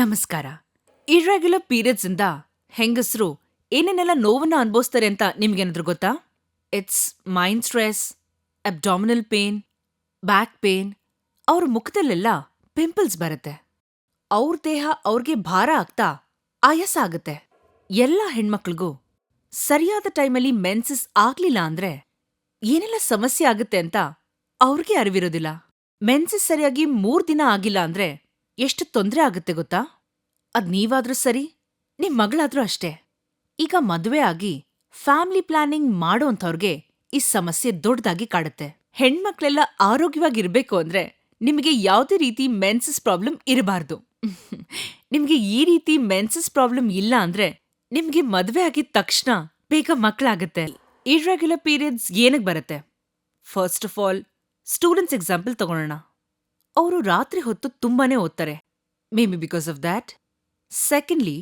ನಮಸ್ಕಾರ. Irregular periods ಇಂದ ಹೆಂಗಸ್ರು ಏನೇನೆಲ್ಲ ನೋವನ್ನ ಅನ್ಭವಿಸ್ತಾರೆ ಅಂತ ನಿಮ್ಗೇನಾದ್ರೂ ಗೊತ್ತಾ? It's mind stress, abdominal pain, back pain, ಅವ್ರ ಮುಖದಲ್ಲೆಲ್ಲ ಪಿಂಪಲ್ಸ್ ಬರುತ್ತೆ. ಅವ್ರ ದೇಹ ಅವ್ರಿಗೆ ಭಾರ ಆಗ್ತಾ ಆಯಾಸ ಆಗತ್ತೆ. ಎಲ್ಲ ಹೆಣ್ಮಕ್ಳಿಗೂ ಸರಿಯಾದ ಟೈಮಲ್ಲಿ ಮೆನ್ಸಸ್ ಆಗ್ಲಿಲ್ಲ ಅಂದ್ರೆ ಏನೆಲ್ಲ ಸಮಸ್ಯೆ ಆಗತ್ತೆ ಅಂತ ಅವ್ರಿಗೆ ಅರಿವಿರೋದಿಲ್ಲ. ಮೆನ್ಸಸ್ ಸರಿಯಾಗಿ 3 ದಿನ ಆಗಿಲ್ಲ ಅಂದ್ರೆ ಎಷ್ಟು ತೊಂದ್ರೆ ಆಗತ್ತೆ ಗೊತ್ತಾ? ಅದ್ ನೀವಾದ್ರೂ ಸರಿ, ನಿಮ್ ಮಗಳಾದ್ರೂ ಅಷ್ಟೇ. ಈಗ ಮದ್ವೆ ಆಗಿ ಫ್ಯಾಮಿಲಿ ಪ್ಲಾನಿಂಗ್ ಮಾಡೋಂಥವ್ರಿಗೆ ಈ ಸಮಸ್ಯೆ ದೊಡ್ಡದಾಗಿ ಕಾಡುತ್ತೆ. ಹೆಣ್ಮಕ್ಳೆಲ್ಲ ಆರೋಗ್ಯವಾಗಿರ್ಬೇಕು ಅಂದ್ರೆ ನಿಮಗೆ ಯಾವುದೇ ರೀತಿ ಮೆನ್ಸಸ್ ಪ್ರಾಬ್ಲಮ್ ಇರಬಾರ್ದು. ನಿಮ್ಗೆ ಈ ರೀತಿ ಮೆನ್ಸಸ್ ಪ್ರಾಬ್ಲಮ್ ಇಲ್ಲ ಅಂದ್ರೆ ನಿಮ್ಗೆ ಮದ್ವೆ ಆಗಿದ ತಕ್ಷಣ ಬೇಗ ಮಕ್ಳಾಗತ್ತೆ. ಇರ್ರೆಗ್ಯುಲರ್ ಪೀರಿಯಡ್ಸ್ ಏನಕ್ ಬರುತ್ತೆ? First of all, students example ತಗೊಳ್ಳೋಣ. ಅವರು ರಾತ್ರಿ ಹೊತ್ತು ತುಂಬಾನೇ ಓದ್ತಾರೆ, may be because of that. Secondly,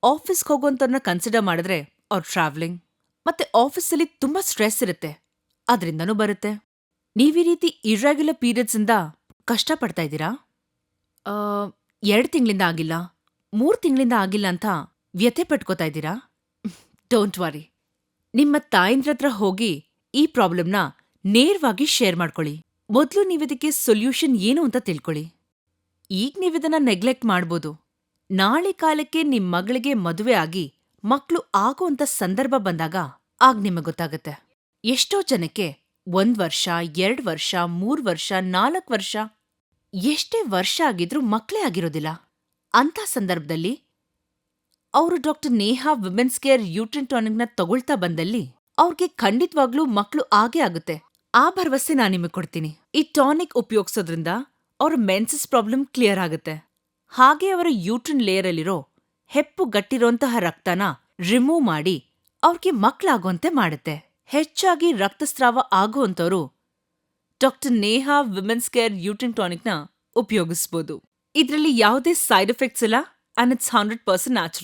ಆಫೀಸ್ಗೆ ಹೋಗೋಂಥವ್ರನ್ನ ಕನ್ಸಿಡರ್ ಮಾಡಿದ್ರೆ ಅವ್ರ ಟ್ರಾವೆಲಿಂಗ್ ಮತ್ತೆ ಆಫೀಸಲ್ಲಿ ತುಂಬಾ ಸ್ಟ್ರೆಸ್ ಇರುತ್ತೆ, ಅದ್ರಿಂದನೂ ಬರುತ್ತೆ. ನೀವ್ ಈ ರೀತಿ ಇರ್ರೆಗ್ಯುಲರ್ ಪೀರಿಯಡ್ಸ್ ಇಂದ ಕಷ್ಟಪಡ್ತಾ ಇದ್ದೀರಾ? 2 ತಿಂಗಳಿಂದ ಆಗಿಲ್ಲ, 3 ತಿಂಗಳಿಂದ ಆಗಿಲ್ಲ ಅಂತ ವ್ಯಥೆ ಪಟ್ಕೋತಾ ಇದ್ದೀರಾ? Don't worry. ನಿಮ್ಮ ತಾಯಂದ್ರತ್ರ ಹೋಗಿ ಈ ಪ್ರಾಬ್ಲಮ್ನ ನೇರವಾಗಿ ಶೇರ್ ಮಾಡ್ಕೊಳ್ಳಿ. ಮೊದ್ಲು ನೀವಿದಕ್ಕೆ ಸೊಲ್ಯೂಷನ್ ಏನು ಅಂತ ತಿಳ್ಕೊಳ್ಳಿ. ಈಗ ನೀವಿದನ್ನ ನೆಗ್ಲೆಕ್ಟ್ ಮಾಡ್ಬೋದು. ನಾಳೆ ಕಾಲಕ್ಕೆ ನಿಮ್ ಮಗಳಿಗೆ ಮದುವೆ ಆಗಿ ಮಕ್ಳು ಆಗೋಂಥ ಸಂದರ್ಭ ಬಂದಾಗ ಆಗ ನಿಮಗ್ ಗೊತ್ತಾಗತ್ತೆ. ಎಷ್ಟೋ ಜನಕ್ಕೆ 1 ವರ್ಷ, 2 ವರ್ಷ, 3 ವರ್ಷ, 4 ವರ್ಷ, ಎಷ್ಟೇ ವರ್ಷ ಆಗಿದ್ರೂ ಮಕ್ಳೇ ಆಗಿರೋದಿಲ್ಲ. ಅಂಥ ಸಂದರ್ಭದಲ್ಲಿ ಅವರು ಡಾಕ್ಟರ್ ನೇಹಾ ವಿಮೆನ್ಸ್ ಕೇರ್ ಯೂಟ್ರಿನ್ ಟಾನಿಕ್ನ ತಗೊಳ್ತಾ ಬಂದಲ್ಲಿ ಅವ್ರಿಗೆ ಖಂಡಿತವಾಗ್ಲೂ ಮಕ್ಳು ಆಗೇ ಆಗುತ್ತೆ. ಆ ಭರವಸೆ ನಾನ್ ನಿಮಗ್ ಕೊಡ್ತೀನಿ. ಈ ಟಾನಿಕ್ ಉಪಯೋಗಿಸೋದ್ರಿಂದ ಅವ್ರ ಮೆನ್ಸಸ್ ಪ್ರಾಬ್ಲಮ್ ಕ್ಲಿಯರ್ ಆಗುತ್ತೆ. ಹಾಗೆ ಅವರ ಯೂಟ್ರಿನ್ ಲೇಯರಲ್ಲಿರೋ ಹೆಪ್ಪುಗಟ್ಟಿರೋಂತಹ ರಕ್ತನ ರಿಮೂವ್ ಮಾಡಿ ಅವ್ರಿಗೆ ಮಕ್ಳಾಗೋಂತೆ ಮಾಡುತ್ತೆ. ಹೆಚ್ಚಾಗಿ ರಕ್ತಸ್ರಾವ ಆಗೋಂಥವ್ರು ಡಾಕ್ಟರ್ ನೇಹಾ ವಿಮೆನ್ಸ್ ಕೇರ್ ಯೂಟ್ರಿನ್ ಟಾನಿಕ್ನ ಉಪಯೋಗಿಸ್ಬೋದು. ಇದ್ರಲ್ಲಿ ಯಾವುದೇ ಸೈಡ್ ಎಫೆಕ್ಟ್ಸ್ ಇಲ್ಲ ಅಂಡ್ ಇಟ್ಸ್ 100% ನ್ಯಾಚುರಲ್.